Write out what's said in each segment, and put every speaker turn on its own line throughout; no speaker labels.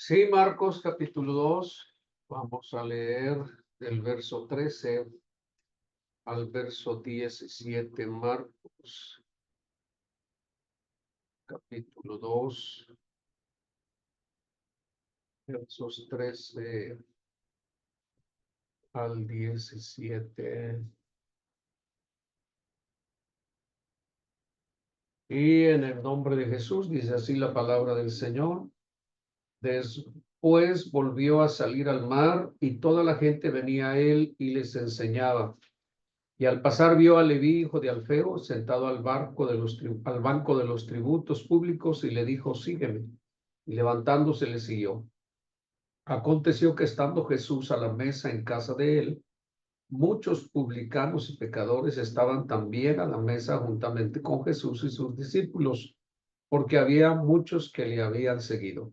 Sí, Marcos capítulo 2, vamos a leer del verso 13 al verso 17. Marcos capítulo 2, versos 13 al 17. Y en el nombre de Jesús, dice así la palabra del Señor. Después volvió a salir al mar y toda la gente venía a él y les enseñaba. Y al pasar vio a Leví, hijo de Alfeo, sentado al banco de los tributos públicos, y le dijo: sígueme. Y levantándose le siguió. Aconteció que estando Jesús a la mesa en casa de él, muchos publicanos y pecadores estaban también a la mesa juntamente con Jesús y sus discípulos, porque había muchos que le habían seguido.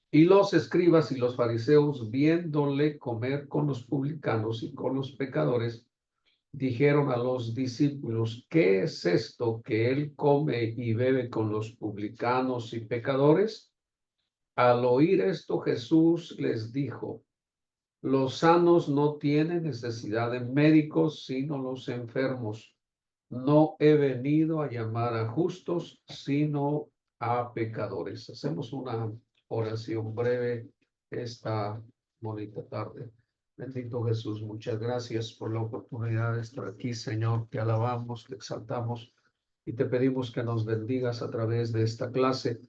Y los escribas y los fariseos, viéndole comer con los publicanos y con los pecadores, dijeron a los discípulos: ¿qué es esto que él come y bebe con los publicanos y pecadores? Al oír esto, Jesús les dijo: los sanos no tienen necesidad de médicos, sino los enfermos. No he venido a llamar a justos, sino a pecadores. Hacemos una oración breve esta bonita tarde. Bendito Jesús, muchas gracias por la oportunidad de estar aquí, Señor. Te alabamos, te exaltamos y te pedimos que nos bendigas a través de esta clase.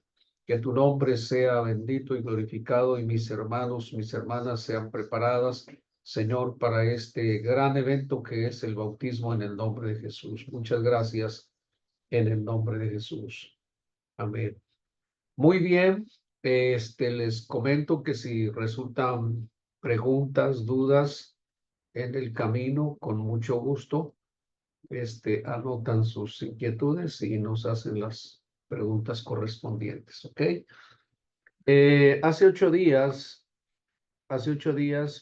Que tu nombre sea bendito y glorificado, y mis hermanos, mis hermanas sean preparadas, Señor, para este gran evento que es el bautismo en el nombre de Jesús. Muchas gracias en el nombre de Jesús. Amén. Muy bien, les comento que si resultan preguntas, dudas en el camino, con mucho gusto, anotan sus inquietudes y nos hacen las preguntas correspondientes, ¿ok? Hace 8 días,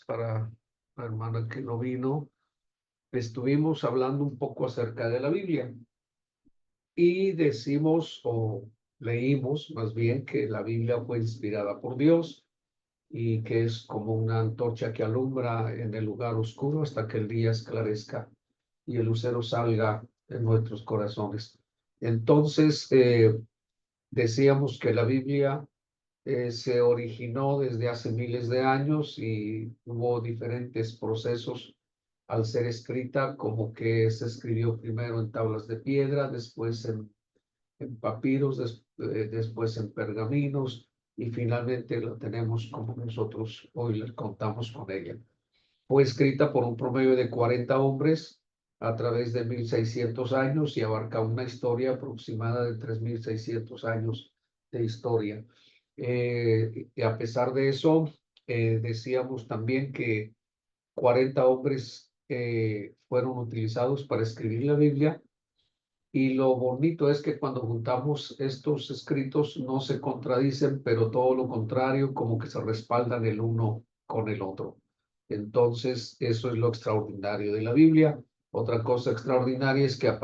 para la hermana que no vino, estuvimos hablando un poco acerca de la Biblia y decimos, o leímos más bien, que la Biblia fue inspirada por Dios y que es como una antorcha que alumbra en el lugar oscuro hasta que el día esclarezca y el lucero salga en nuestros corazones. Entonces, decíamos que la Biblia se originó desde hace miles de años y hubo diferentes procesos al ser escrita, como que se escribió primero en tablas de piedra, después en papiros, después en pergaminos, y finalmente la tenemos como nosotros hoy les contamos con ella. Fue escrita por un promedio de 40 hombres a través de 1600 años y abarca una historia aproximada de 3600 años de historia. Y a pesar de eso, decíamos también que 40 hombres fueron utilizados para escribir la Biblia, y lo bonito es que cuando juntamos estos escritos no se contradicen, pero todo lo contrario, como que se respaldan el uno con el otro. Entonces, eso es lo extraordinario de la Biblia. Otra cosa extraordinaria es que a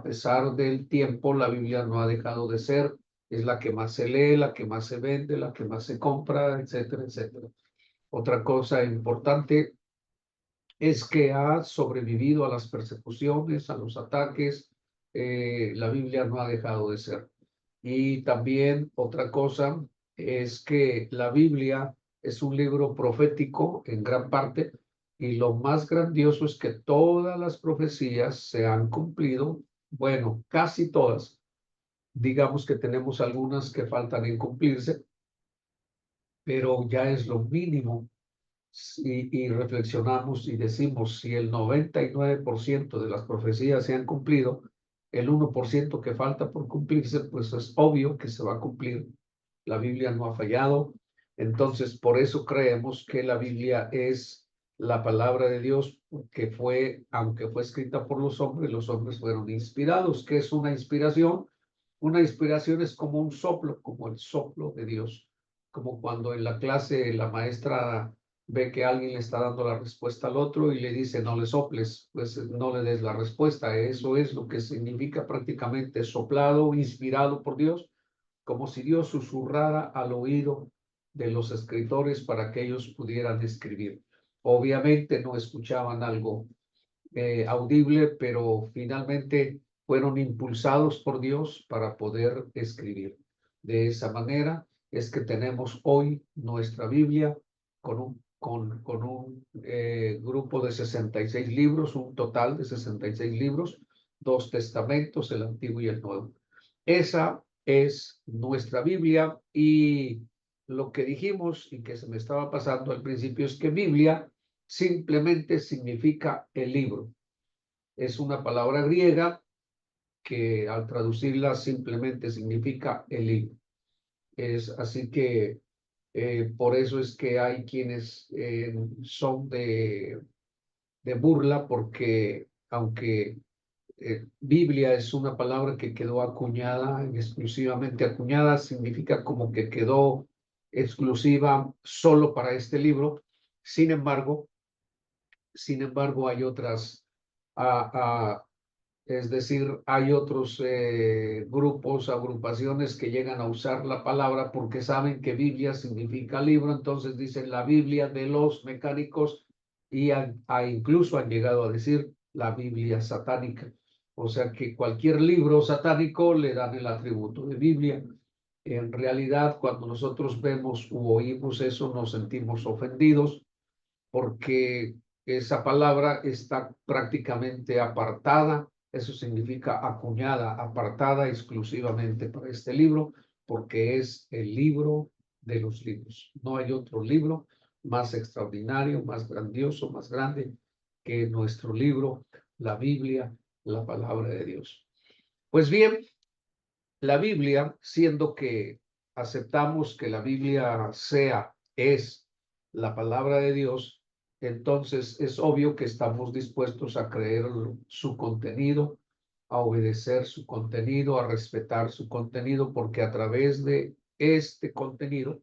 pesar del tiempo, la Biblia no ha dejado de ser. Es la que más se lee, la que más se vende, la que más se compra, etcétera, etcétera. Otra cosa importante es que ha sobrevivido a las persecuciones, a los ataques. La Biblia no ha dejado de ser. Y también otra cosa es que la Biblia es un libro profético en gran parte, y lo más grandioso es que todas las profecías se han cumplido, bueno, casi todas. Digamos que tenemos algunas que faltan en cumplirse, pero ya es lo mínimo. Y reflexionamos y decimos: si el 99% de las profecías se han cumplido, el 1% que falta por cumplirse, pues es obvio que se va a cumplir. La Biblia no ha fallado. Entonces, por eso creemos que la Biblia es la palabra de Dios, que fue, aunque fue escrita por los hombres fueron inspirados. ¿Qué es una inspiración? Una inspiración es como un soplo, como el soplo de Dios, como cuando en la clase la maestra ve que alguien le está dando la respuesta al otro y le dice: no le soples, pues no le des la respuesta. Eso es lo que significa prácticamente soplado, inspirado por Dios, como si Dios susurrara al oído de los escritores para que ellos pudieran escribir. Obviamente no escuchaban algo audible, pero finalmente fueron impulsados por Dios para poder escribir. De esa manera es que tenemos hoy nuestra Biblia con un grupo de 66 libros, un total de 66 libros, 2 testamentos, el Antiguo y el Nuevo. Esa es nuestra Biblia, y lo que dijimos y que se me estaba pasando al principio es que Biblia simplemente significa el libro. Es una palabra griega que al traducirla simplemente significa el libro. Es así que por eso es que hay quienes son de burla, porque aunque Biblia es una palabra que quedó acuñada, exclusivamente acuñada, significa como que quedó exclusiva solo para este libro. Sin embargo, hay otras, es decir, hay otros grupos, agrupaciones que llegan a usar la palabra porque saben que Biblia significa libro, entonces dicen la Biblia de los mecánicos, y incluso han llegado a decir la Biblia satánica. O sea que cualquier libro satánico le dan el atributo de Biblia. En realidad, cuando nosotros vemos u oímos eso, nos sentimos ofendidos, porque esa palabra está prácticamente apartada. Eso significa acuñada, apartada exclusivamente para este libro, porque es el libro de los libros. No hay otro libro más extraordinario, más grandioso, más grande que nuestro libro, la Biblia, la palabra de Dios. Pues bien, la Biblia, siendo que aceptamos que la Biblia es la palabra de Dios, entonces es obvio que estamos dispuestos a creer su contenido, a obedecer su contenido, a respetar su contenido, porque a través de este contenido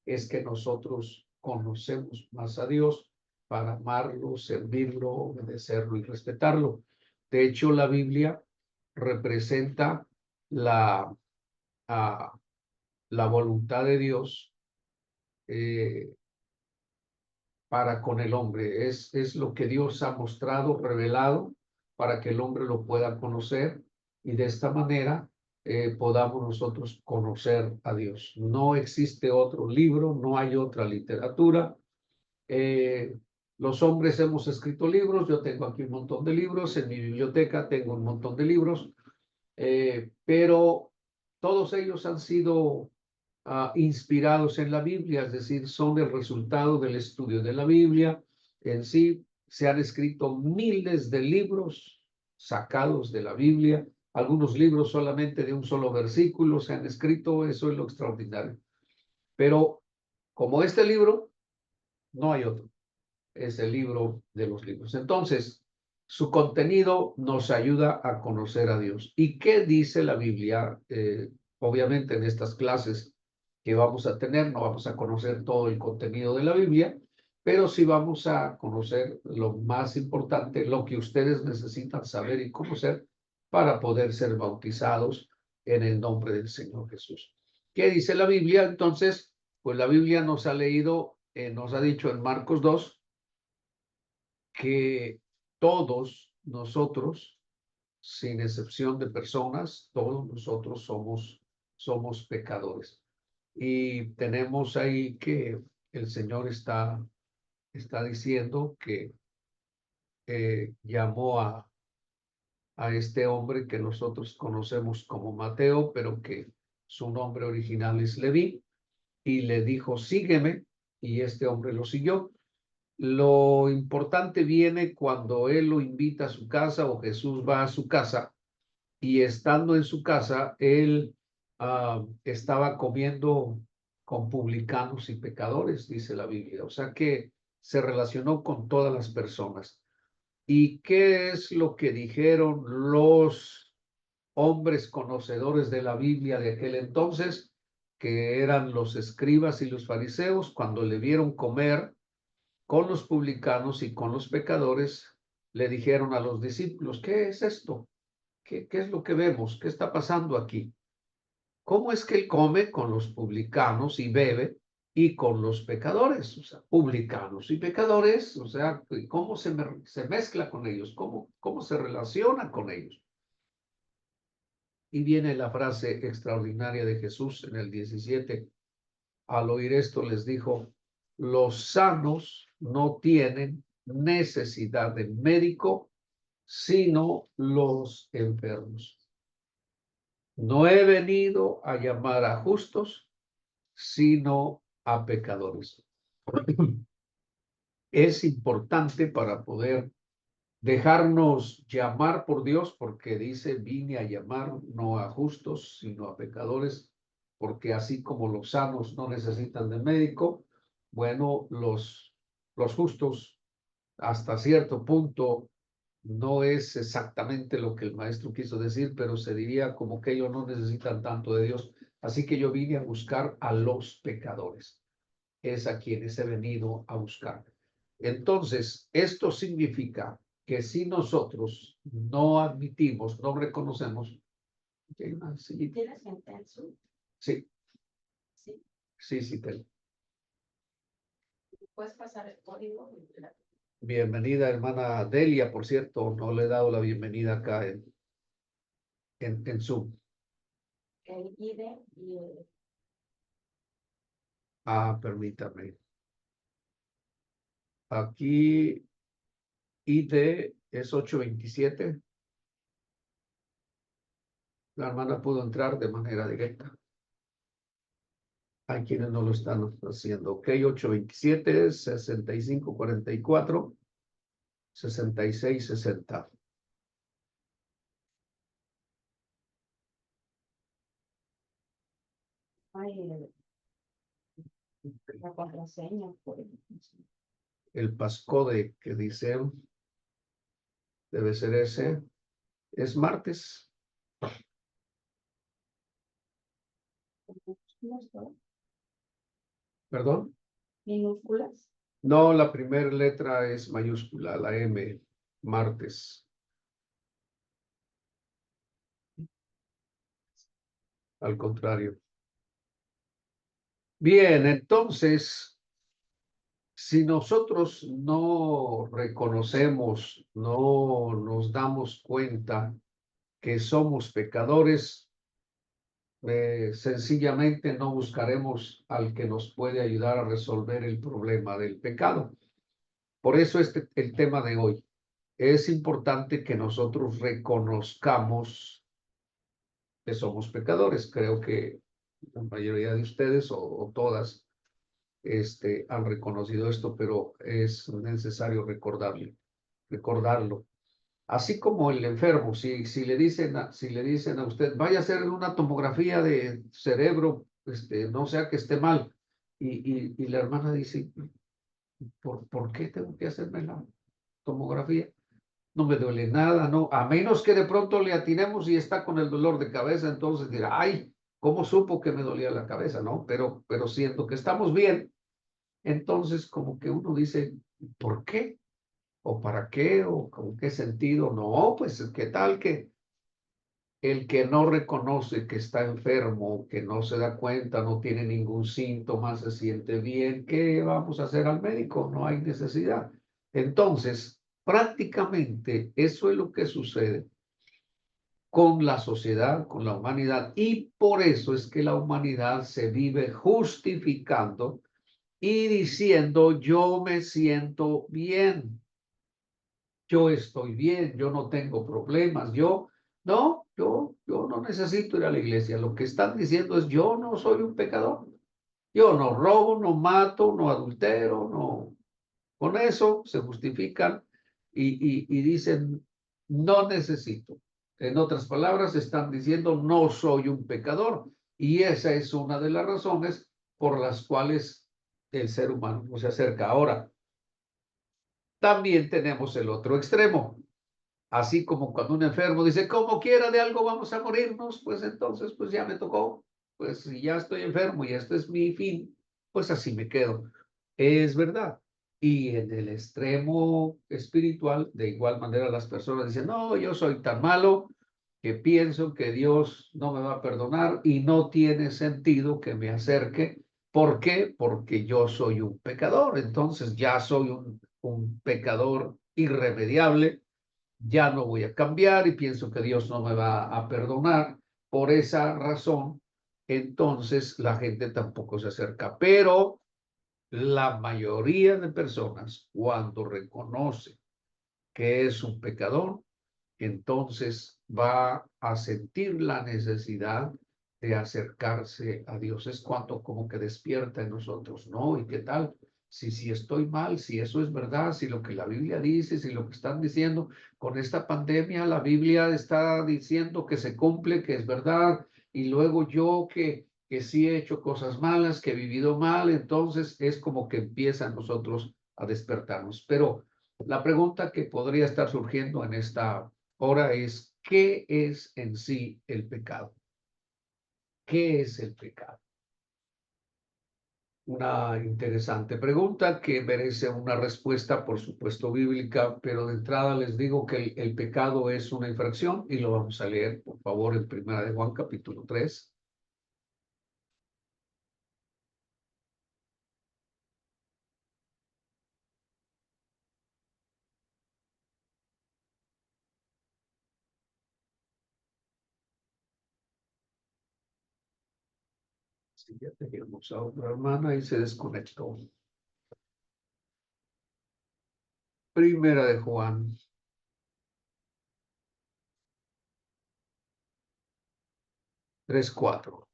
es que nosotros conocemos más a Dios para amarlo, servirlo, obedecerlo y respetarlo. De hecho, la Biblia representa la, a, la voluntad de Dios eh, para con el hombre. Es lo que Dios ha mostrado, revelado, para que el hombre lo pueda conocer, y de esta manera podamos nosotros conocer a Dios. No existe otro libro, no hay otra literatura. Eh, los hombres hemos escrito libros, yo tengo aquí un montón de libros, en mi biblioteca tengo un montón de libros, pero todos ellos han sido inspirados en la Biblia, es decir, son el resultado del estudio de la Biblia en sí. Se han escrito miles de libros sacados de la Biblia, algunos libros solamente de un solo versículo se han escrito, eso es lo extraordinario. Pero como este libro, no hay otro, es el libro de los libros. Entonces, su contenido nos ayuda a conocer a Dios. ¿Y qué dice la Biblia? Obviamente en estas clases que vamos a tener, no vamos a conocer todo el contenido de la Biblia, pero sí vamos a conocer lo más importante, lo que ustedes necesitan saber y conocer para poder ser bautizados en el nombre del Señor Jesús. ¿Qué dice la Biblia? Entonces, pues la Biblia nos ha nos ha dicho en Marcos 2, que todos nosotros, sin excepción de personas, todos nosotros somos pecadores. Y tenemos ahí que el Señor está diciendo que llamó a este hombre que nosotros conocemos como Mateo, pero que su nombre original es Leví, y le dijo, sígueme, y este hombre lo siguió. Lo importante viene cuando él lo invita a su casa, o Jesús va a su casa, y estando en su casa, él estaba comiendo con publicanos y pecadores, dice la Biblia. O sea que se relacionó con todas las personas. ¿Y qué es lo que dijeron los hombres conocedores de la Biblia de aquel entonces, que eran los escribas y los fariseos, cuando le vieron comer con los publicanos y con los pecadores? Le dijeron a los discípulos, ¿qué es esto? ¿Qué es lo que vemos? ¿Qué está pasando aquí? ¿cómo es que él come con los publicanos y bebe y con los pecadores? O sea, publicanos y pecadores, o sea, ¿cómo se mezcla con ellos? ¿Cómo se relaciona con ellos? Y viene la frase extraordinaria de Jesús en el 17. Al oír esto les dijo, los sanos no tienen necesidad de médico, sino los enfermos. No he venido a llamar a justos, sino a pecadores. Es importante para poder dejarnos llamar por Dios, porque dice, vine a llamar no a justos, sino a pecadores, porque así como los sanos no necesitan de médico, bueno, los justos hasta cierto punto no es exactamente lo que el maestro quiso decir, pero se diría como que ellos no necesitan tanto de Dios. Así que yo vine a buscar a los pecadores. Es a quienes he venido a buscar. Entonces, esto significa que si nosotros no admitimos, no reconocemos.
¿Tienes gente en Zoom?
Sí,
Sí.
sí, tengo.
¿Puedes pasar el código?
Bienvenida, hermana Delia, por cierto, no le he dado la bienvenida acá en Zoom.
El ID y el...
Permítame. Aquí ID es 827. La hermana pudo entrar de manera directa. Hay quienes no lo están haciendo. Ok, 827, 6544, 6660.
Ay, la contraseña.
El passcode que dice debe ser ese. Es martes. ¿Perdón?
¿Minúsculas?
No, la primera letra es mayúscula, la M, martes. Al contrario. Bien, entonces, si nosotros no reconocemos, no nos damos cuenta que somos pecadores, sencillamente no buscaremos al que nos puede ayudar a resolver el problema del pecado. Por eso el tema de hoy. Es importante que nosotros reconozcamos que somos pecadores. Creo que la mayoría de ustedes o todas han reconocido esto, pero es necesario recordarlo. Así como el enfermo, si le dicen a usted, vaya a hacer una tomografía de cerebro, no sea que esté mal, y la hermana dice, ¿por qué tengo que hacerme la tomografía? No me duele nada, no, a menos que de pronto le atinemos y está con el dolor de cabeza, entonces dirá, ay, ¿cómo supo que me dolía la cabeza? No, pero siento que estamos bien, entonces como que uno dice, ¿por qué? ¿O para qué? ¿O con qué sentido? No, pues qué tal que el que no reconoce que está enfermo, que no se da cuenta, no tiene ningún síntoma, se siente bien, ¿qué vamos a hacer al médico? No hay necesidad. Entonces, prácticamente eso es lo que sucede con la sociedad, con la humanidad, y por eso es que la humanidad se vive justificando y diciendo, yo me siento bien, yo estoy bien, yo no tengo problemas, yo no necesito ir a la iglesia. Lo que están diciendo es, yo no soy un pecador, yo no robo, no mato, no adultero, no. Con eso se justifican y dicen, no necesito. En otras palabras, están diciendo, no soy un pecador. Y esa es una de las razones por las cuales el ser humano no se acerca. Ahora, también tenemos el otro extremo. Así como cuando un enfermo dice, como quiera de algo vamos a morirnos, pues entonces, pues ya me tocó. Pues si ya estoy enfermo y este es mi fin, pues así me quedo. Es verdad. Y en el extremo espiritual, de igual manera, las personas dicen, no, yo soy tan malo que pienso que Dios no me va a perdonar y no tiene sentido que me acerque. ¿Por qué? Porque yo soy un pecador, entonces ya soy un pecador irremediable, ya no voy a cambiar y pienso que Dios no me va a perdonar. Por esa razón, entonces la gente tampoco se acerca. Pero la mayoría de personas, cuando reconoce que es un pecador, entonces va a sentir la necesidad de acercarse a Dios. Es cuando como que despierta en nosotros, ¿no? ¿Y qué tal? Si estoy mal, si eso es verdad, si lo que la Biblia dice, si lo que están diciendo con esta pandemia, la Biblia está diciendo que se cumple, que es verdad, y luego yo que sí he hecho cosas malas, que he vivido mal, entonces es como que empieza a nosotros a despertarnos. Pero la pregunta que podría estar surgiendo en esta hora es, ¿qué es en sí el pecado? ¿Qué es el pecado? Una interesante pregunta que merece una respuesta, por supuesto, bíblica, pero de entrada les digo que el pecado es una infracción y lo vamos a leer, por favor, en Primera de Juan, capítulo 3. Si ya teníamos a otra hermana y se desconectó. Primera de Juan 3:4.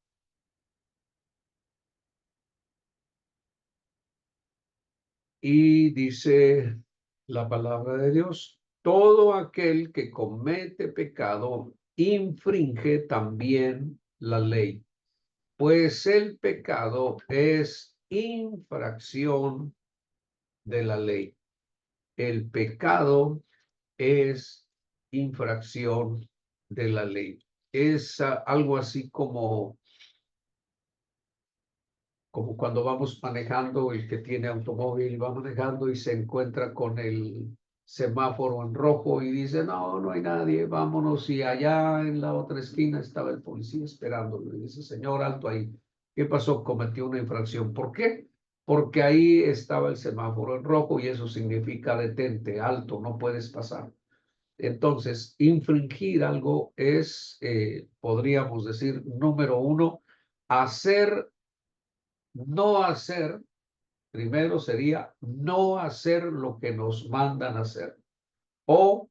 Y dice la palabra de Dios, todo aquel que comete pecado infringe también la ley, pues el pecado es infracción de la ley. El pecado es infracción de la ley. Es algo así como cuando vamos manejando, el que tiene automóvil va manejando y se encuentra con el semáforo en rojo y dice, no, no hay nadie, vámonos. Y allá en la otra esquina estaba el policía esperándolo y dice, señor, alto ahí. ¿Qué pasó? Cometió una infracción. ¿Por qué? Porque ahí estaba el semáforo en rojo y eso significa detente, alto, no puedes pasar. Entonces, infringir algo es, podríamos decir, número uno, hacer, no hacer. Primero sería no hacer lo que nos mandan hacer o,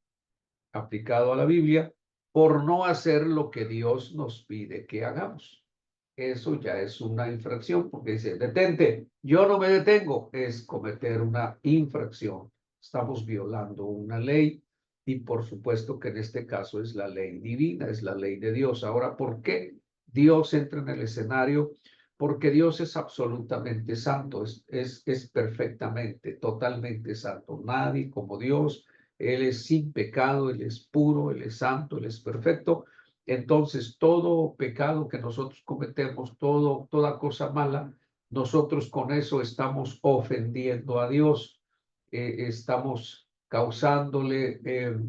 aplicado a la Biblia, por no hacer lo que Dios nos pide que hagamos. Eso ya es una infracción porque dice, detente, yo no me detengo, es cometer una infracción. Estamos violando una ley y por supuesto que en este caso es la ley divina, es la ley de Dios. Ahora, ¿por qué Dios entra en el escenario? Porque Dios es absolutamente santo, es perfectamente, totalmente santo. Nadie como Dios, Él es sin pecado, Él es puro, Él es santo, Él es perfecto. Entonces, todo pecado que nosotros cometemos, toda cosa mala, nosotros con eso estamos ofendiendo a Dios, estamos causándole,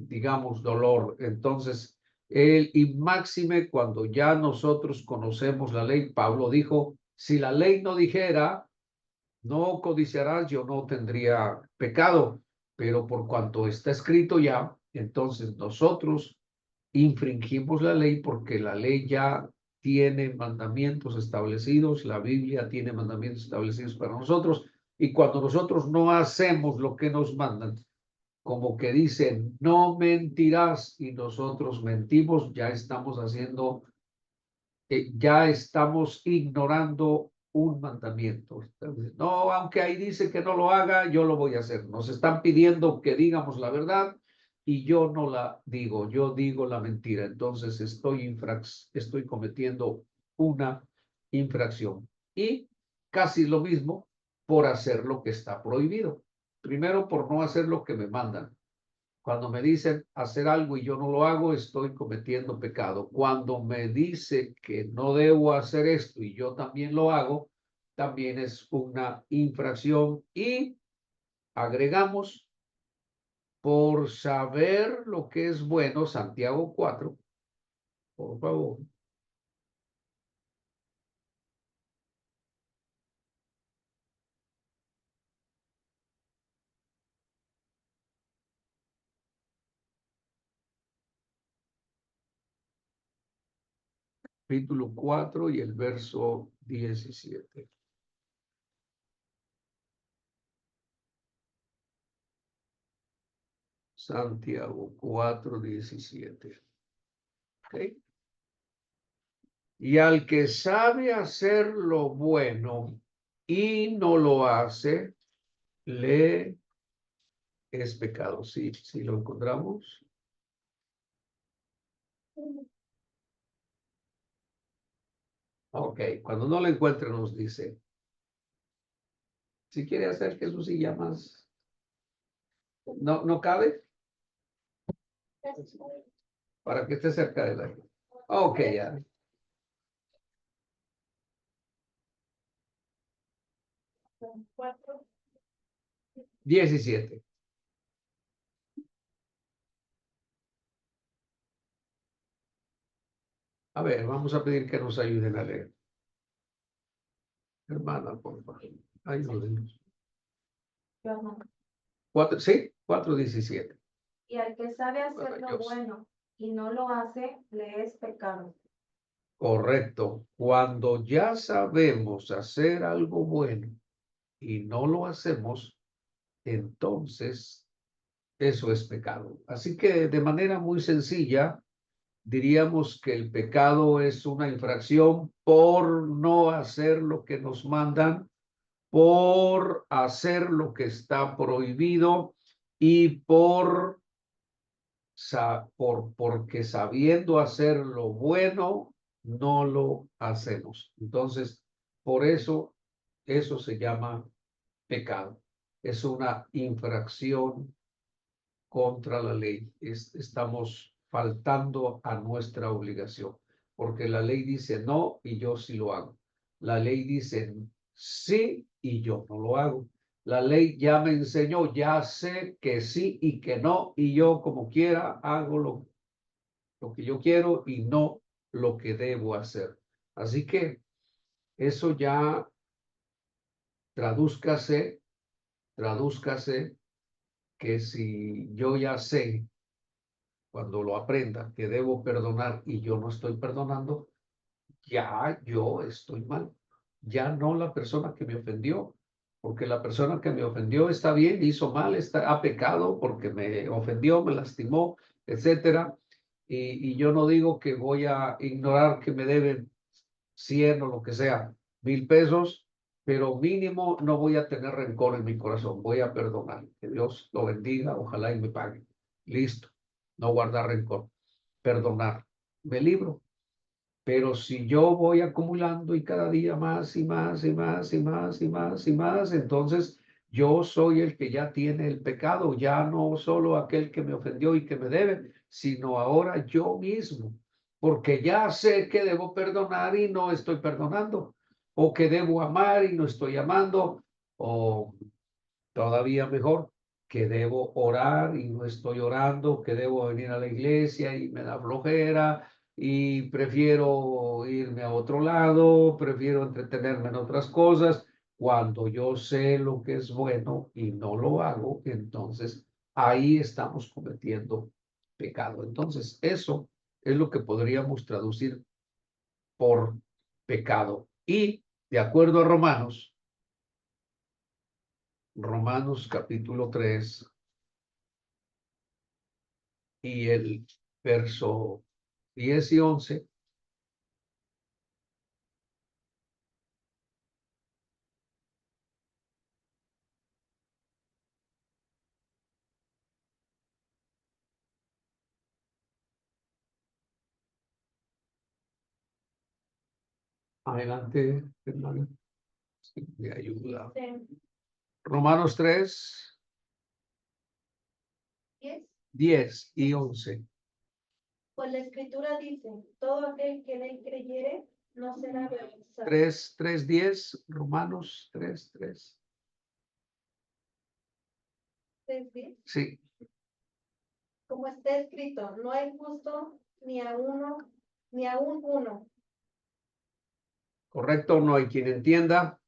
digamos, dolor. Entonces, y máxime cuando ya nosotros conocemos la ley, Pablo dijo, si la ley no dijera, no codiciarás, yo no tendría pecado, pero por cuanto está escrito ya, entonces nosotros infringimos la ley porque la ley ya tiene mandamientos establecidos, la Biblia tiene mandamientos establecidos para nosotros, y cuando nosotros no hacemos lo que nos mandan, como que dicen, no mentirás, y nosotros mentimos, ya estamos haciendo, ya estamos ignorando un mandamiento. Entonces, no, aunque ahí dice que no lo haga, yo lo voy a hacer. Nos están pidiendo que digamos la verdad y yo no la digo, yo digo la mentira. Entonces estoy cometiendo una infracción. Y casi lo mismo por hacer lo que está prohibido. Primero, por no hacer lo que me mandan. Cuando me dicen hacer algo y yo no lo hago, estoy cometiendo pecado. Cuando me dice que no debo hacer esto y yo también lo hago, también es una infracción. Y agregamos, por saber lo que es bueno, Santiago 4, por favor. Capítulo 4 y el verso 17. Santiago 4:17. ¿Okay? Y al que sabe hacer lo bueno y no lo hace, le es pecado. Sí, sí lo encontramos. Ok, cuando no lo encuentre nos dice, si quiere hacer que su silla más, no cabe, para que esté cerca de la. Ok, ya. 17. A ver, vamos a pedir que nos ayuden a leer. Hermana, por favor. Ayúdenos. Sí, 4:17.
Y al que sabe hacer lo
Maravilloso.
bueno y no lo hace, le es pecado.
Correcto. Cuando ya sabemos hacer algo bueno y no lo hacemos, entonces eso es pecado. Así que de manera muy sencilla, diríamos que el pecado es una infracción por no hacer lo que nos mandan, por hacer lo que está prohibido y porque sabiendo hacer lo bueno, no lo hacemos. Entonces, por eso se llama pecado. Es una infracción contra la ley. Estamos faltando a nuestra obligación, porque la ley dice no y yo sí lo hago. La ley dice sí y yo no lo hago. La ley ya me enseñó, ya sé que sí y que no, y yo como quiera hago lo que yo quiero y no lo que debo hacer. Así que eso ya tradúzcase, tradúzcase que si yo ya sé cuando lo aprenda que debo perdonar y yo no estoy perdonando, ya yo estoy mal, ya no la persona que me ofendió, porque la persona que me ofendió está bien, hizo mal, ha pecado porque me ofendió, me lastimó, etcétera. Y yo no digo que voy a ignorar que me deben 100 o lo que sea, 1,000 pesos, pero mínimo no voy a tener rencor en mi corazón, voy a perdonar. Que Dios lo bendiga, ojalá y me pague. Listo, no guardar rencor, perdonar. Me libro. Pero si yo voy acumulando y cada día más y más y más y más y más y más, entonces yo soy el que ya tiene el pecado, ya no solo aquel que me ofendió y que me debe, sino ahora yo mismo, porque ya sé que debo perdonar y no estoy perdonando, o que debo amar y no estoy amando, o todavía mejor, que debo orar y no estoy orando, que debo venir a la iglesia y me da flojera y prefiero irme a otro lado, prefiero entretenerme en otras cosas. Cuando yo sé lo que es bueno y no lo hago, entonces ahí estamos cometiendo pecado. Entonces, eso es lo que podríamos traducir por pecado. Y de acuerdo a Romanos capítulo 3 y el verso 10 y 11, adelante, hermano, si me ayuda. Romanos 3, 10 y 11.
Pues la escritura dice, todo aquel que en él creyere no será avergonzado.
3:10, Romanos 3:3. Sí,
Como está escrito, no hay justo ni a uno, ni aún uno.
¿Correcto? No hay quien entienda,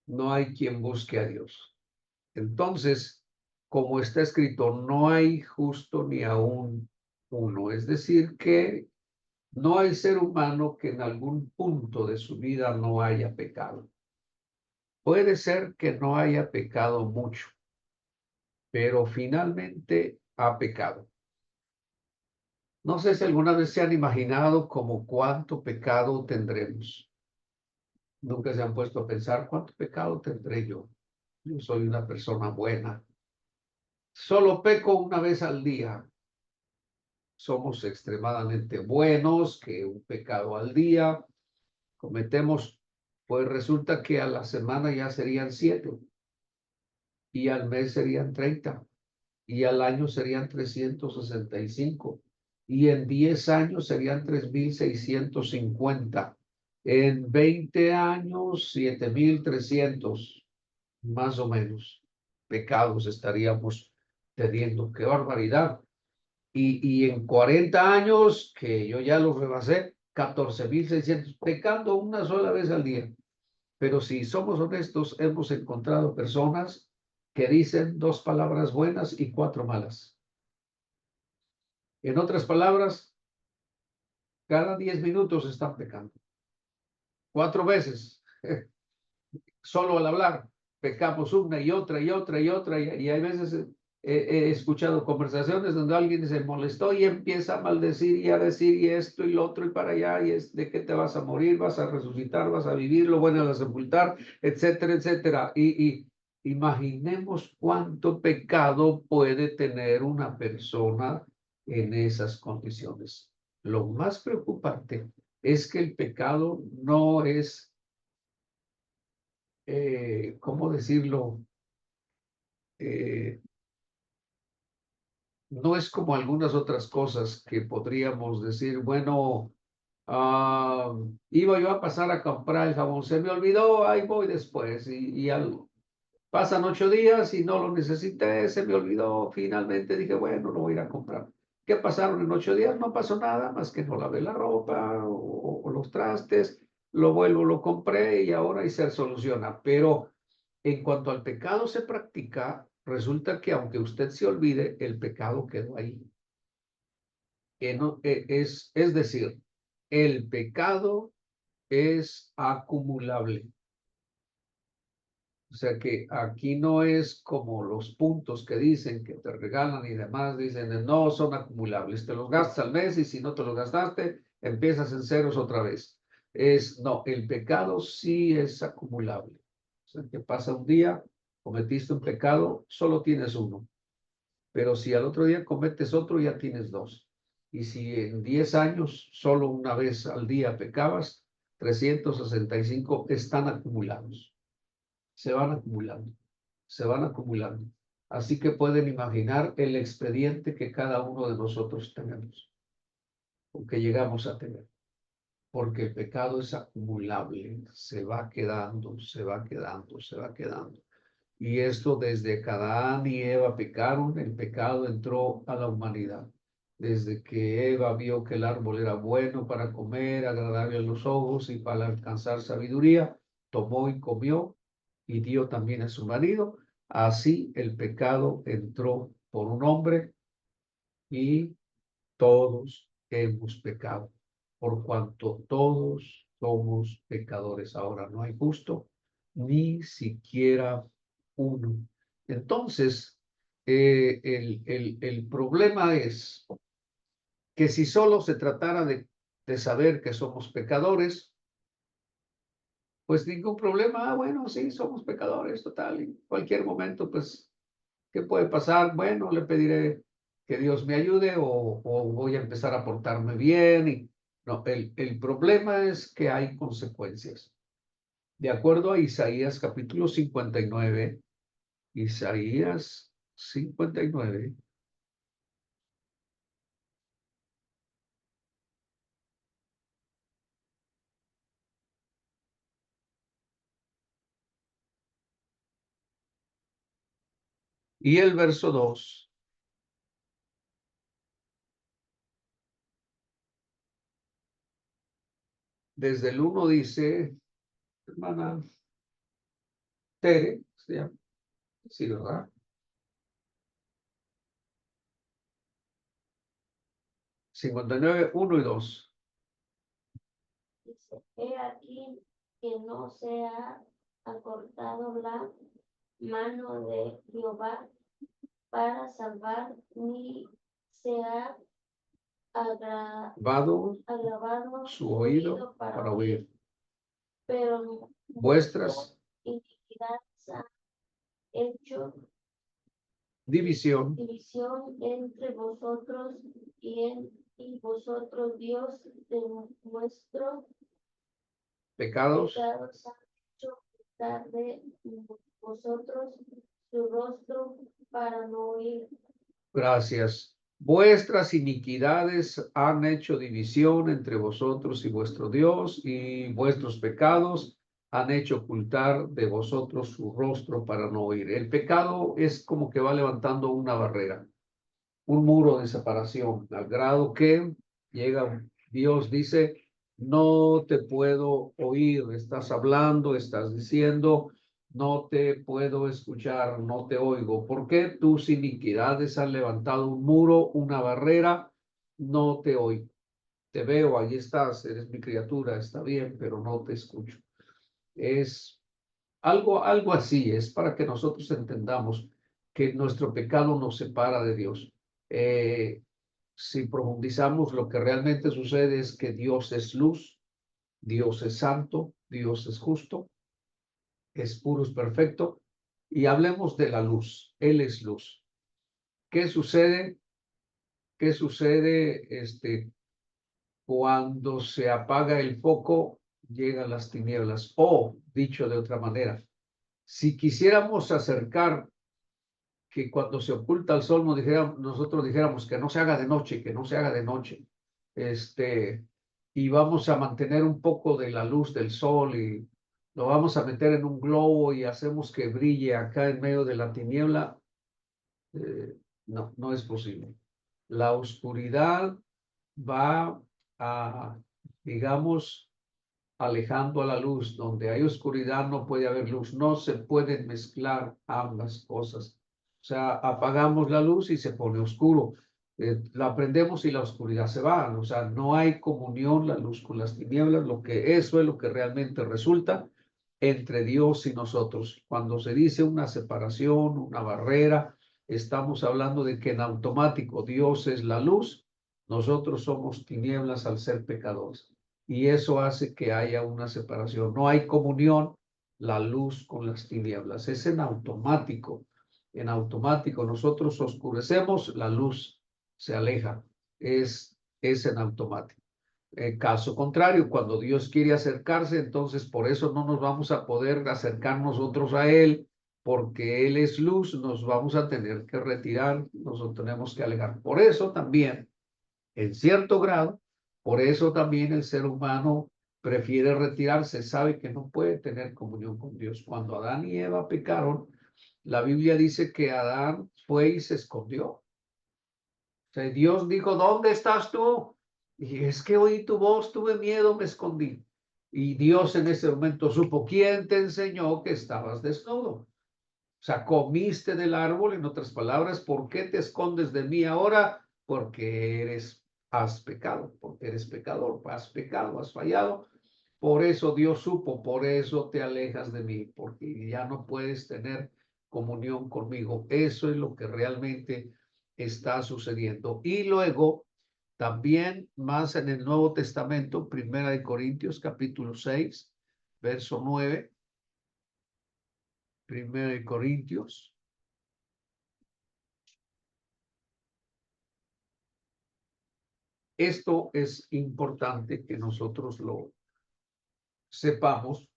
no hay quien busque a Dios. Entonces, como está escrito, no hay justo ni aún uno. Es decir, que no hay ser humano que en algún punto de su vida no haya pecado. Puede ser que no haya pecado mucho, pero finalmente ha pecado. No sé si alguna vez se han imaginado como cuánto pecado tendremos. Nunca se han puesto a pensar cuánto pecado tendré yo. Yo soy una persona buena. Solo peco una vez al día. Somos extremadamente buenos, que un pecado al día cometemos, pues resulta que a la semana ya serían 7 y al mes serían 30 y al año serían 365 y en 10 años serían 3650. En 20 años 7300 más o menos pecados estaríamos teniendo. ¡Qué barbaridad! Y en 40 años, que yo ya los rebasé, 14.600 pecando una sola vez al día. Pero si somos honestos, hemos encontrado personas que dicen 2 palabras buenas y 4 malas. En otras palabras, cada 10 minutos están pecando. 4 veces, solo al hablar, pecamos una y otra y otra y otra. Y hay veces he escuchado conversaciones donde alguien se molestó y empieza a maldecir y a decir y esto y lo otro y para allá, y es de qué te vas a morir, vas a resucitar, vas a vivir, lo bueno a sepultar, etcétera, etcétera. Y imaginemos cuánto pecado puede tener una persona en esas condiciones. Lo más preocupante es que el pecado no es, ¿cómo decirlo? Eh, no es como algunas otras cosas que podríamos decir, bueno, iba yo a pasar a comprar el jabón, se me olvidó, ahí voy después, pasan 8 días y no lo necesité, se me olvidó, finalmente dije, bueno, lo voy a ir a comprar. ¿Qué pasaron en 8 días? No pasó nada más que no lavé la ropa o los trastes, lo vuelvo, lo compré y ahora y se soluciona. Pero en cuanto al pecado se practica, resulta que aunque usted se olvide, el pecado quedó ahí. Es decir, el pecado es acumulable. O sea que aquí no es como los puntos que dicen que te regalan y demás, dicen, no, son acumulables. Te los gastas al mes y si no te los gastaste, empiezas en ceros otra vez. No, el pecado sí es acumulable. O sea que pasa un día, cometiste un pecado, solo tienes uno. Pero si al otro día cometes otro, ya tienes dos. Y si en 10 años solo una vez al día pecabas, 365 están acumulados, se van acumulando, se van acumulando. Así que pueden imaginar el expediente que cada uno de nosotros tenemos, o que llegamos a tener, porque el pecado es acumulable, se va quedando, se va quedando, se va quedando. Y esto desde que Adán y Eva pecaron, el pecado entró a la humanidad. Desde que Eva vio que el árbol era bueno para comer, agradable a los ojos y para alcanzar sabiduría, tomó y comió y dio también a su marido. Así el pecado entró por un hombre y todos hemos pecado, por cuanto todos somos pecadores. Ahora no hay justo, ni siquiera uno. Entonces, el problema es que si solo se tratara de saber que somos pecadores, pues ningún problema. Bueno, sí, somos pecadores, total. En cualquier momento, pues, ¿qué puede pasar? Bueno, le pediré que Dios me ayude o voy a empezar a portarme bien. No, el problema es que hay consecuencias. De acuerdo a Isaías capítulo 59, Isaías 59 y el verso 2 Desde el 1 dice, hermana Tere, se llama, sí, ¿verdad? $59, 1 y 2.
Dice, he aquí que no se ha acortado la mano de Jehová para salvar, ni se ha
Vado
agravado
su oído para oír.
pero
Vuestras
iniquidades han hecho
división,
entre vosotros y vosotros, Dios de vuestros
pecados,
pecados, han hecho quitar de vosotros su rostro para no oír.
gracias. Vuestras iniquidades han hecho división entre vosotros y vuestro Dios, y vuestros pecados han hecho ocultar de vosotros su rostro para no oír. El pecado es como que va levantando una barrera, un muro de separación, al grado que llega Dios, dice, no te puedo oír, estás hablando, estás diciendo, no te puedo escuchar, no te oigo. ¿Por qué? Tus iniquidades han levantado un muro, una barrera, no te oigo. Te veo, ahí estás, eres mi criatura, está bien, pero no te escucho. Es algo así, es para que nosotros entendamos que nuestro pecado nos separa de Dios. Si profundizamos, lo que realmente sucede es que Dios es luz, Dios es santo, Dios es justo, es puro, es perfecto. Y hablemos de la luz, Él es luz. ¿Qué sucede? ¿Qué sucede cuando se apaga el foco? Llegan las tinieblas. O, dicho de otra manera, si quisiéramos acercar que cuando se oculta el sol nosotros dijéramos que no se haga de noche, que no se haga de noche, y vamos a mantener un poco de la luz del sol y lo vamos a meter en un globo y hacemos que brille acá en medio de la tiniebla, no, no es posible. La oscuridad va a, digamos, alejando a la luz. Donde hay oscuridad no puede haber luz, no se pueden mezclar ambas cosas. O sea, apagamos la luz y se pone oscuro. La prendemos y la oscuridad se va. O sea, no hay comunión la luz con las tinieblas. Eso es lo que realmente resulta entre Dios y nosotros. Cuando se dice una separación, una barrera, estamos hablando de que en automático Dios es la luz, nosotros somos tinieblas al ser pecadores. Y eso hace que haya una separación. No hay comunión, la luz con las tinieblas. Es en automático. En automático nosotros oscurecemos, la luz se aleja. Es en automático. En caso contrario, cuando Dios quiere acercarse, entonces por eso no nos vamos a poder acercar nosotros a Él, porque Él es luz, nos vamos a tener que retirar, nos tenemos que alejar. Por eso también, en cierto grado, por eso también el ser humano prefiere retirarse, sabe que no puede tener comunión con Dios. Cuando Adán y Eva pecaron, la Biblia dice que Adán fue y se escondió. O sea, Dios dijo, ¿dónde estás tú? Y es que oí tu voz, tuve miedo, me escondí. Y Dios en ese momento supo, ¿quién te enseñó que estabas desnudo? O sea, comiste del árbol, en otras palabras, ¿por qué te escondes de mí ahora? Porque has pecado, porque eres pecador, has pecado, has fallado. Por eso Dios supo, por eso te alejas de mí, porque ya no puedes tener comunión conmigo. Eso es lo que realmente está sucediendo. Y luego, también más en el Nuevo Testamento, Primera de Corintios, capítulo 6, verso 9. Primera de Corintios. Esto es importante que nosotros lo sepamos,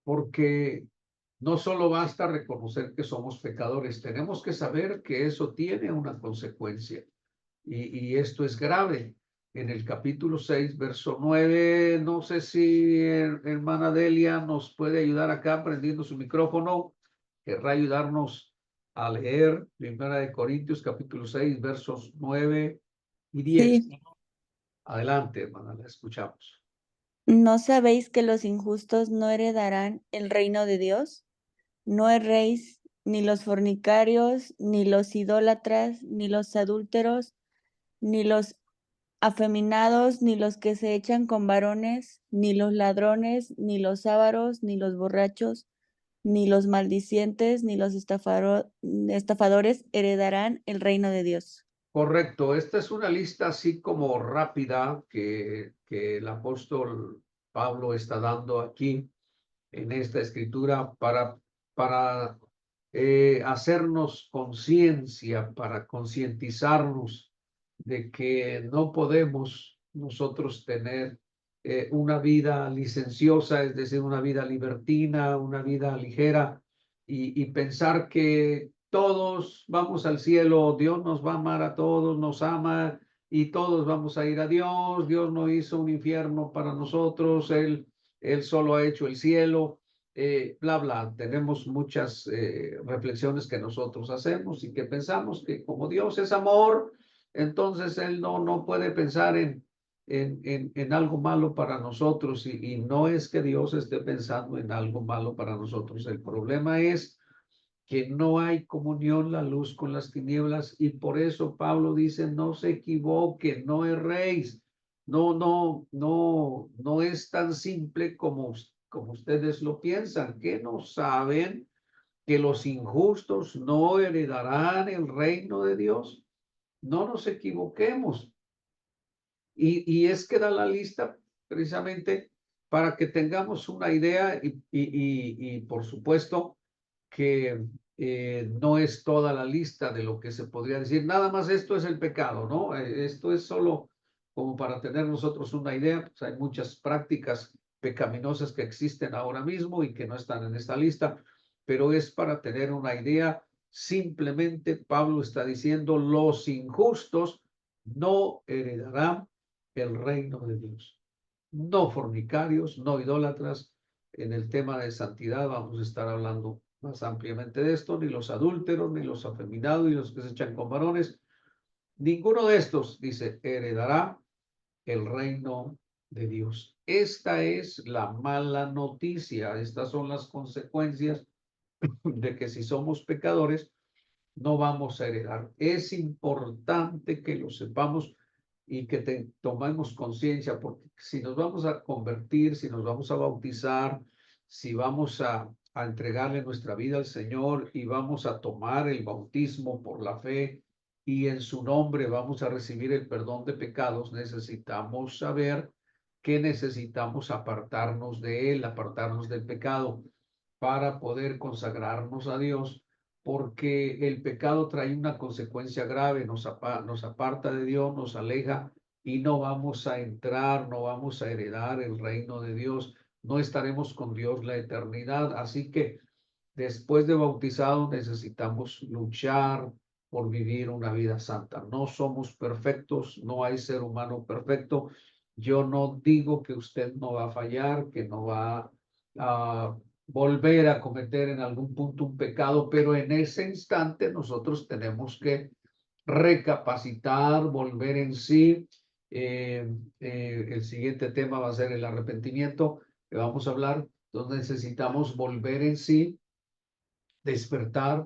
porque no solo basta reconocer que somos pecadores, tenemos que saber que eso tiene una consecuencia y esto es grave. En el capítulo 6, verso 9, no sé si hermana Delia nos puede ayudar acá prendiendo su micrófono, querrá ayudarnos a leer Primera de Corintios, capítulo 6, versos 9 y 10.
Sí,
Adelante, hermana, la escuchamos.
¿No sabéis que los injustos no heredarán el reino de Dios? No erréis, ni los fornicarios, ni los idólatras, ni los adúlteros, ni los afeminados, ni los que se echan con varones, ni los ladrones, ni los ávaros, ni los borrachos, ni los maldicientes, ni los estafadores heredarán el reino de Dios.
Correcto, esta es una lista así como rápida que el apóstol Pablo está dando aquí en esta escritura para hacernos conciencia, para concientizarnos de que no podemos nosotros tener una vida licenciosa, es decir, una vida libertina, una vida ligera y pensar que todos vamos al cielo, Dios nos va a amar a todos, nos ama y todos vamos a ir a Dios. Dios no hizo un infierno para nosotros, Él solo ha hecho el cielo. Bla, bla. Tenemos muchas reflexiones que nosotros hacemos y que pensamos que como Dios es amor, entonces Él no puede pensar en algo malo para nosotros y no es que Dios esté pensando en algo malo para nosotros. El problema es que no hay comunión la luz con las tinieblas y por eso Pablo dice, no se equivoquen, no erréis. No es tan simple como ustedes lo piensan, que no saben que los injustos no heredarán el reino de Dios. No nos equivoquemos. Y es que da la lista precisamente para que tengamos una idea y por supuesto que no es toda la lista de lo que se podría decir. Nada más esto es el pecado, ¿no? Esto es solo como para tener nosotros una idea. Pues hay muchas prácticas pecaminosas que existen ahora mismo y que no están en esta lista, pero es para tener una idea. Simplemente Pablo está diciendo, los injustos no heredarán el reino de Dios. No fornicarios, no idólatras. En el tema de santidad vamos a estar hablando más ampliamente de esto, ni los adúlteros, ni los afeminados, ni los que se echan con varones. Ninguno de estos, dice, heredará el reino de Dios. Esta es la mala noticia. Estas son las consecuencias de que si somos pecadores, no vamos a heredar. Es importante que lo sepamos y que tomemos conciencia, porque si nos vamos a convertir, si nos vamos a bautizar, si vamos a entregarle nuestra vida al Señor y vamos a tomar el bautismo por la fe y en su nombre vamos a recibir el perdón de pecados, necesitamos saber que necesitamos apartarnos de él, apartarnos del pecado para poder consagrarnos a Dios, porque el pecado trae una consecuencia grave, nos aparta de Dios, nos aleja y no vamos a entrar, no vamos a heredar el reino de Dios, no estaremos con Dios la eternidad. Así que después de bautizado necesitamos luchar por vivir una vida santa. No somos perfectos, no hay ser humano perfecto. Yo no digo que usted no va a fallar, que no va a volver a cometer en algún punto un pecado, pero en ese instante nosotros tenemos que recapacitar, volver en sí. El siguiente tema va a ser el arrepentimiento, que vamos a hablar, donde necesitamos volver en sí, despertar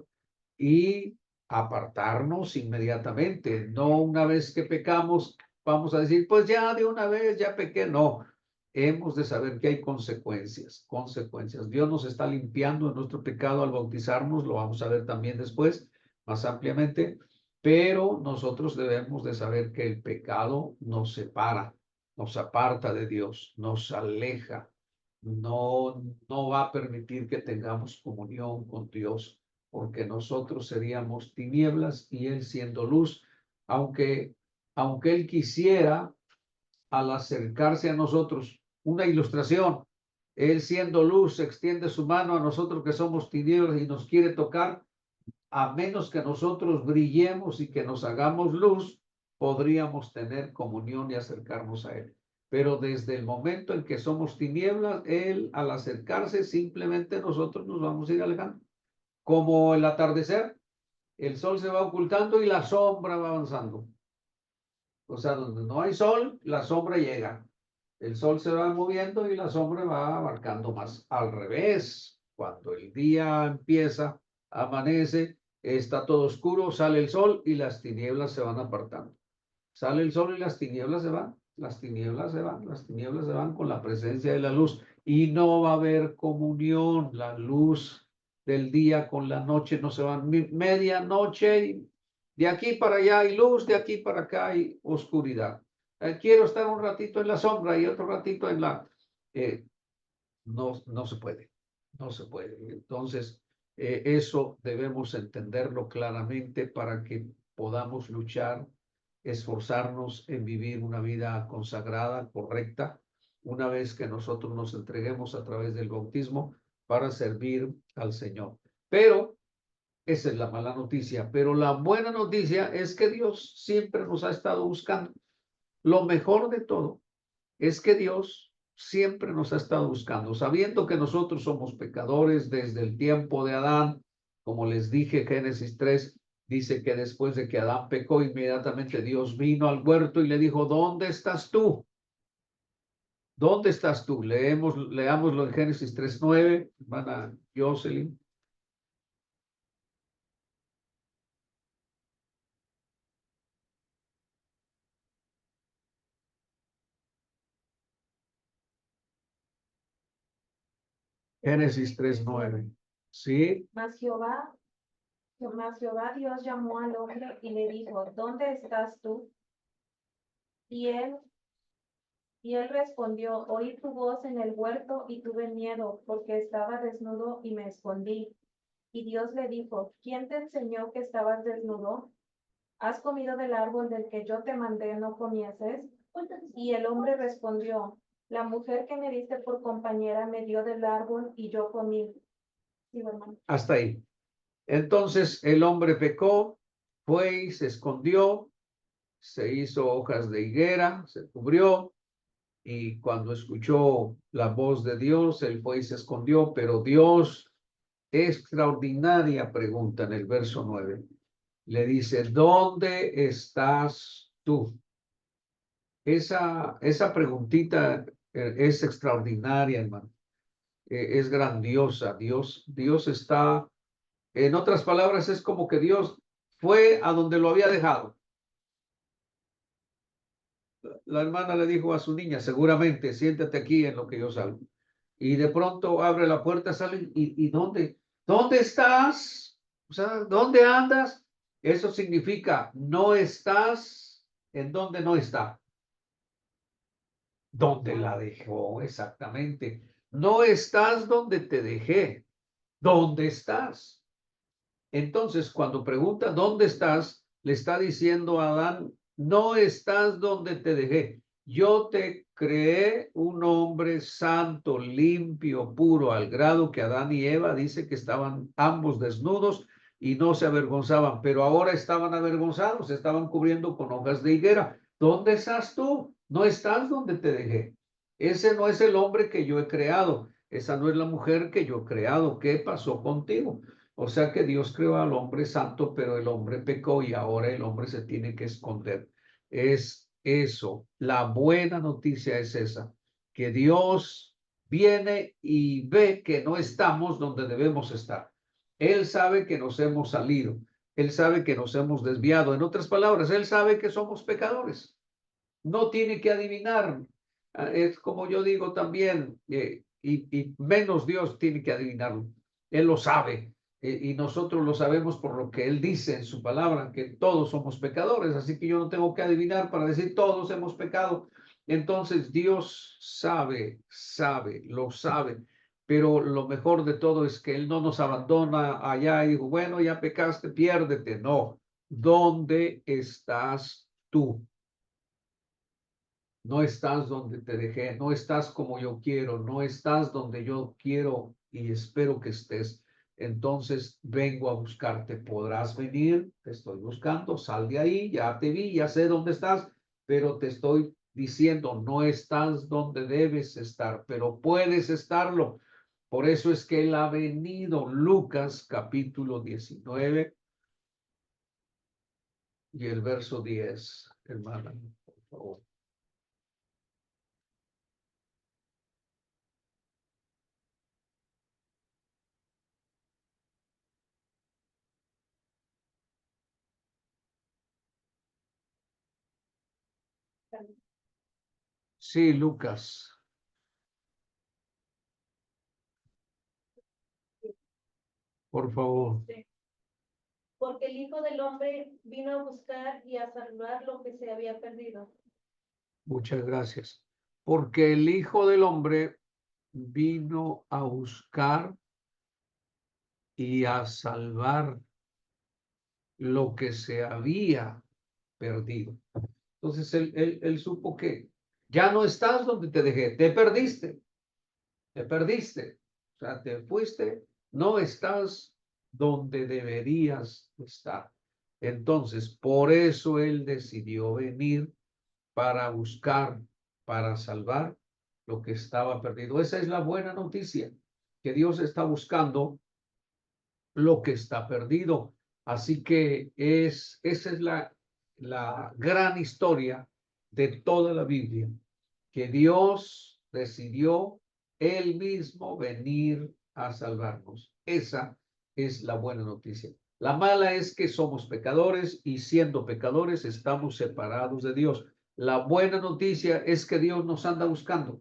y apartarnos inmediatamente. No una vez que pecamos, vamos a decir, pues ya de una vez, ya pequé. No, hemos de saber que hay consecuencias, consecuencias. Dios nos está limpiando de nuestro pecado al bautizarnos, lo vamos a ver también después, más ampliamente, pero nosotros debemos de saber que el pecado nos separa, nos aparta de Dios, nos aleja, no va a permitir que tengamos comunión con Dios, porque nosotros seríamos tinieblas y Él siendo luz, aunque Él quisiera al acercarse a nosotros, una ilustración, Él siendo luz extiende su mano a nosotros que somos tinieblas y nos quiere tocar, a menos que nosotros brillemos y que nos hagamos luz, podríamos tener comunión y acercarnos a Él. Pero desde el momento en que somos tinieblas, Él al acercarse, simplemente nosotros nos vamos a ir alejando. Como el atardecer, el sol se va ocultando y la sombra va avanzando. O sea, donde no hay sol, la sombra llega. El sol se va moviendo y la sombra va abarcando más. Al revés, cuando el día empieza, amanece, está todo oscuro, sale el sol y las tinieblas se van apartando. Sale el sol y las tinieblas se van, las tinieblas se van, las tinieblas se van con la presencia de la luz y no va a haber comunión, la luz del día con la noche no se van, medianoche y de aquí para allá hay luz, de aquí para acá hay oscuridad. Quiero estar un ratito en la sombra y otro ratito en la... no se puede, no se puede. Entonces, eso debemos entenderlo claramente para que podamos luchar, esforzarnos en vivir una vida consagrada, correcta, una vez que nosotros nos entreguemos a través del bautismo para servir al Señor. Pero esa es la mala noticia, pero la buena noticia es que Dios siempre nos ha estado buscando. Lo mejor de todo es que Dios siempre nos ha estado buscando, sabiendo que nosotros somos pecadores desde el tiempo de Adán. Como les dije, Génesis 3 dice que después de que Adán pecó, inmediatamente Dios vino al huerto y le dijo, ¿dónde estás tú? ¿Dónde estás tú? Leámoslo en Génesis 3:9, hermana Jocelyn. Génesis 3:9. ¿Sí?
Mas Jehová Dios llamó al hombre y le dijo, ¿dónde estás tú? Y él respondió, oí tu voz en el huerto y tuve miedo, porque estaba desnudo y me escondí. Y Dios le dijo, ¿quién te enseñó que estabas desnudo? ¿Has comido del árbol del que yo te mandé no comieses? Y el hombre respondió, la mujer que me diste por compañera me dio del árbol y yo comí. Sí, hermano.
Hasta ahí. Entonces el hombre pecó, fue y se escondió, se hizo hojas de higuera, se cubrió, y cuando escuchó la voz de Dios, él fue y se escondió, pero Dios, extraordinaria pregunta en el verso 9, le dice, ¿dónde estás tú? Esa preguntita es extraordinaria, hermano. Es grandiosa. Dios está, en otras palabras, es como que Dios fue a donde lo había dejado. La hermana le dijo a su niña, seguramente, siéntate aquí en lo que yo salgo. Y de pronto abre la puerta, sale, ¿y dónde estás? O sea, ¿dónde andas? Eso significa, no estás en donde no está. ¿Dónde la dejó? Exactamente. No estás donde te dejé. ¿Dónde estás? Entonces, cuando pregunta ¿dónde estás? Le está diciendo a Adán, no estás donde te dejé. Yo te creé un hombre santo, limpio, puro, al grado que Adán y Eva dice que estaban ambos desnudos y no se avergonzaban, pero ahora estaban avergonzados, se estaban cubriendo con hojas de higuera. ¿Dónde estás tú? No estás donde te dejé. Ese no es el hombre que yo he creado. Esa no es la mujer que yo he creado. ¿Qué pasó contigo? O sea que Dios creó al hombre santo, pero el hombre pecó y ahora el hombre se tiene que esconder. Es eso. La buena noticia es esa, que Dios viene y ve que no estamos donde debemos estar. Él sabe que nos hemos salido. Él sabe que nos hemos desviado. En otras palabras, Él sabe que somos pecadores. No tiene que adivinar. Es como yo digo también, y menos Dios tiene que adivinarlo. Él lo sabe. Y nosotros lo sabemos por lo que Él dice en su palabra, que todos somos pecadores, así que yo no tengo que adivinar para decir todos hemos pecado. Entonces Dios lo sabe, pero lo mejor de todo es que Él no nos abandona allá y digo, bueno, ya pecaste, piérdete. No, ¿dónde estás tú? No estás donde te dejé, no estás como yo quiero, no estás donde yo quiero y espero que estés. Entonces vengo a buscarte. ¿Podrás venir? Te estoy buscando, sal de ahí, ya te vi, ya sé dónde estás, pero te estoy diciendo, no estás donde debes estar, pero puedes estarlo. Por eso es que Él ha venido. Lucas capítulo 19 y el verso 10, hermana. favor. Sí, Lucas. Por favor.
Porque el Hijo del Hombre vino a buscar y a salvar lo que se había perdido.
Muchas gracias. Porque el Hijo del Hombre vino a buscar y a salvar lo que se había perdido. Entonces él supo que ya no estás donde te dejé, te perdiste. O sea, te fuiste, no estás donde deberías estar. Entonces, por eso él decidió venir para buscar, para salvar lo que estaba perdido. Esa es la buena noticia, que Dios está buscando lo que está perdido. Así que esa es la gran historia de toda la Biblia, que Dios decidió él mismo venir a salvarnos. Esa es la buena noticia. La mala es que somos pecadores y siendo pecadores estamos separados de Dios. La buena noticia es que Dios nos anda buscando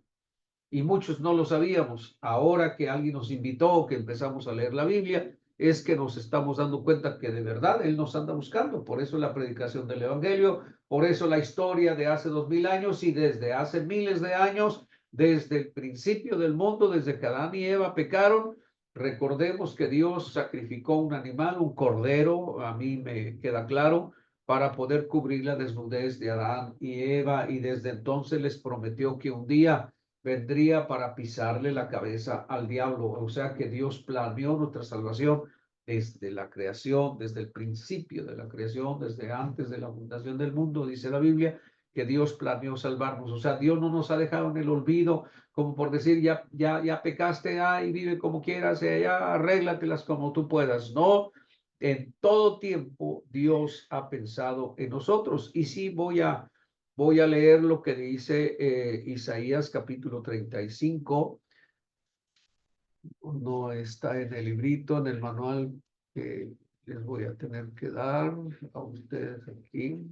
y muchos no lo sabíamos. Ahora que alguien nos invitó, que empezamos a leer la Biblia, es que nos estamos dando cuenta que de verdad Él nos anda buscando. Por eso la predicación del Evangelio, por eso la historia de hace 2000 años y desde hace miles de años, desde el principio del mundo, desde que Adán y Eva pecaron. Recordemos que Dios sacrificó un animal, un cordero, a mí me queda claro, para poder cubrir la desnudez de Adán y Eva, y desde entonces les prometió que un día vendría para pisarle la cabeza al diablo. O sea que Dios planeó nuestra salvación desde la creación, desde el principio de la creación, desde antes de la fundación del mundo, dice la Biblia, que Dios planeó salvarnos. O sea, Dios no nos ha dejado en el olvido, como por decir, ya pecaste, y vive como quieras, ya arréglatelas como tú puedas. No, en todo tiempo Dios ha pensado en nosotros. Y sí, voy a leer lo que dice Isaías capítulo 35. No está en el librito, en el manual que les voy a tener que dar a ustedes aquí.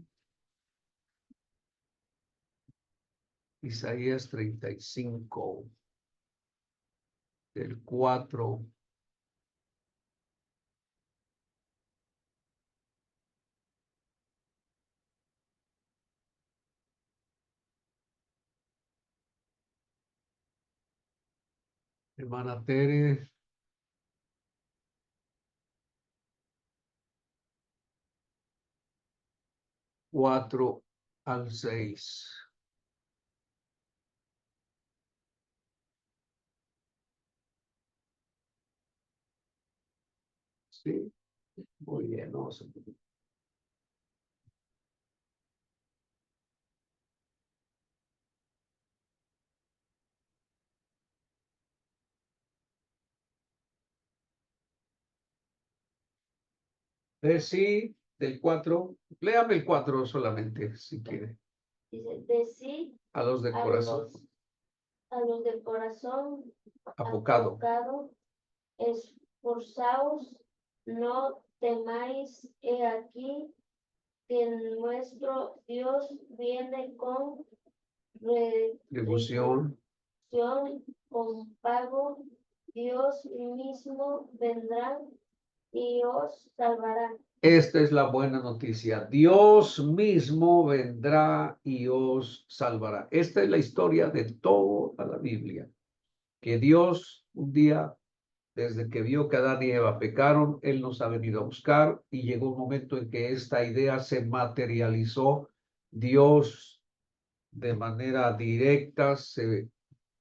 Isaías 35, del 4. Hermana Tere, 4 al 6. Sí, muy bien, no se preocupe. Sí, del 4. Léame el 4 solamente, si quiere.
Dice, decid
A los del
a
corazón
a los del corazón
apocado.
apocado, esforzaos, no temáis, he aquí que nuestro Dios viene con
Devoción.
retribución, con pago. Dios mismo vendrá y os salvará.
Esta es la buena noticia. Dios mismo vendrá y os salvará. Esta es la historia de toda la Biblia. Que Dios un día, desde que vio que Adán y Eva pecaron, Él nos ha venido a buscar y llegó un momento en que esta idea se materializó. Dios de manera directa se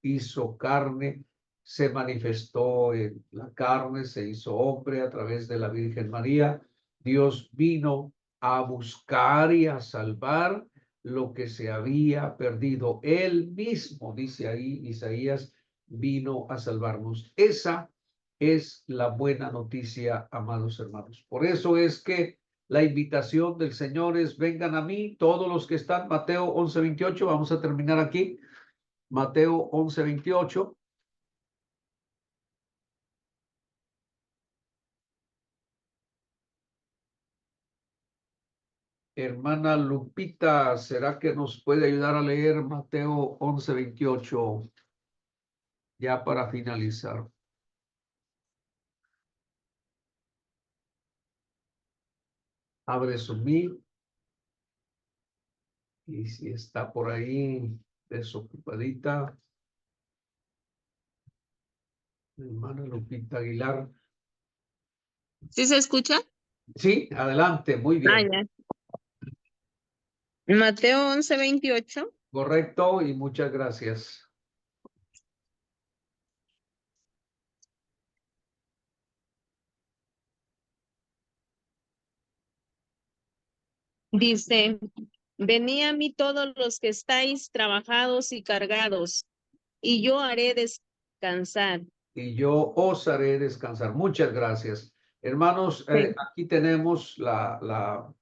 hizo carne, se manifestó en la carne, se hizo hombre a través de la Virgen María. Dios vino a buscar y a salvar lo que se había perdido. Él mismo, dice ahí Isaías, vino a salvarnos. Esa es la buena noticia, amados hermanos. Por eso es que La invitación del Señor es: vengan a mí todos los que están. Mateo 11:28, vamos a terminar aquí. Mateo 11:28. Hermana Lupita, ¿será que nos puede ayudar a leer Mateo 11:28 ya para finalizar? Abre su mic, y si está por ahí desocupadita, hermana Lupita Aguilar.
¿Sí se escucha?
Sí, adelante, muy
Ah,
bien.
ya. Mateo 11:28.
Correcto, y muchas gracias.
Dice, venid a mí todos los que estáis trabajados y cargados, y yo haré descansar.
Y yo os haré descansar. Muchas gracias. Hermanos,
Sí.
aquí tenemos la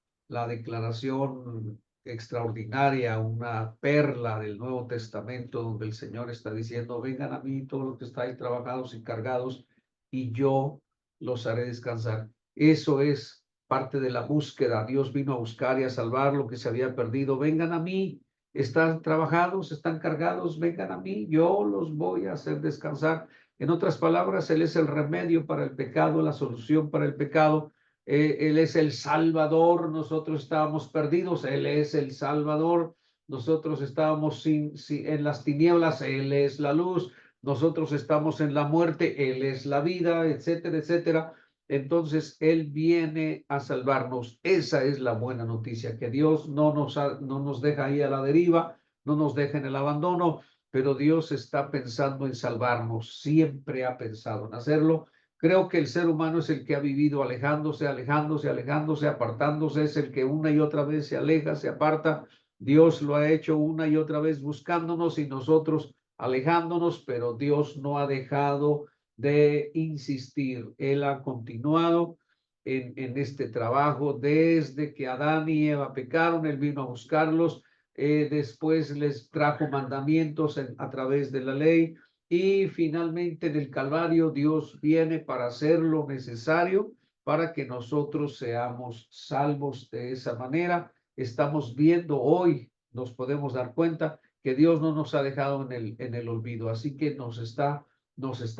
declaración extraordinaria, una perla del Nuevo Testamento, donde el Señor está diciendo: vengan a mí todos los que estáis trabajados y cargados, y yo los haré descansar. Eso es parte de la búsqueda. Dios vino a buscar y a salvar lo que se había perdido. Vengan a mí, están trabajados, están cargados, vengan a mí, yo los voy a hacer descansar. En otras palabras, Él es el remedio para el pecado, la solución para el pecado. Él es el Salvador. Nosotros estábamos perdidos, Él es el Salvador. Nosotros estábamos en las tinieblas, Él es la luz. Nosotros estamos en la muerte, Él es la vida, etcétera, etcétera. Entonces, Él viene a salvarnos. Esa es la buena noticia, que Dios no nos deja ahí a la deriva, no nos deja en el abandono, pero Dios está pensando en salvarnos, siempre ha pensado en hacerlo. Creo que el ser humano es el que ha vivido alejándose, alejándose, alejándose, apartándose, es el que una y otra vez se aleja, se aparta. Dios lo ha hecho una y otra vez buscándonos y nosotros alejándonos, pero Dios no ha dejado de insistir. Él ha continuado en este trabajo desde que Adán y Eva pecaron. Él vino a buscarlos. Después les trajo mandamientos a través de la ley, y finalmente en el Calvario Dios viene para hacer lo necesario para que nosotros seamos salvos. De esa manera estamos viendo hoy, nos podemos dar cuenta que Dios no nos ha dejado en el olvido, así que nos está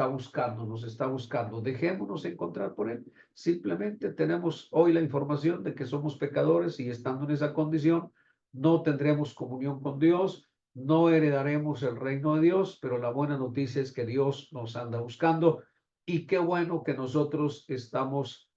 buscando, nos está buscando. Dejémonos encontrar por Él. Simplemente tenemos hoy la información de que somos pecadores, y estando en esa condición no tendremos comunión con Dios, no heredaremos el reino de Dios, pero la buena noticia es que Dios nos anda buscando, y qué bueno que nosotros estamos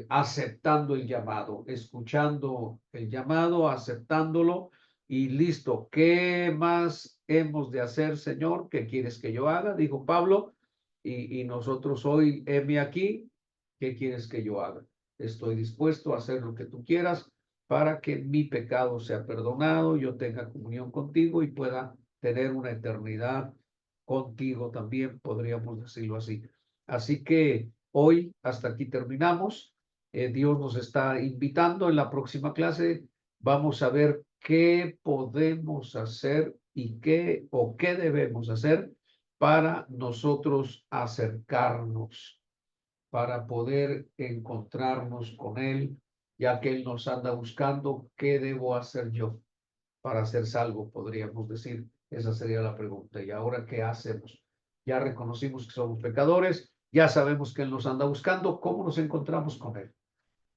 aceptando el llamado, escuchando el llamado, aceptándolo, y listo. ¿Qué más hemos de hacer, Señor? ¿Qué quieres que yo haga? Dijo Pablo, y nosotros hoy, heme aquí, ¿qué quieres que yo haga? Estoy dispuesto a hacer lo que tú quieras, para que mi pecado sea perdonado, yo tenga comunión contigo y pueda tener una eternidad contigo también, podríamos decirlo así. Así que hoy hasta aquí terminamos. Dios nos está invitando. En la próxima clase vamos a ver qué podemos hacer y qué debemos hacer para nosotros acercarnos, para poder encontrarnos con Él, ya que Él nos anda buscando. ¿Qué debo hacer yo para ser salvo? Podríamos decir, esa sería la pregunta. ¿Y ahora qué hacemos? Ya reconocimos que somos pecadores, ya sabemos que Él nos anda buscando. ¿Cómo nos encontramos con Él?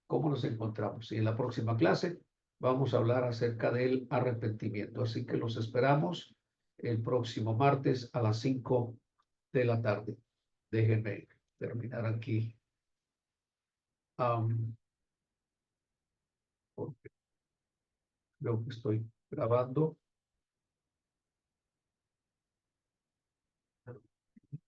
¿Cómo nos encontramos? Y en la próxima clase vamos a hablar acerca del arrepentimiento. Así que los esperamos el próximo martes a las 5 de la tarde. Déjenme terminar aquí. Porque creo que estoy grabando.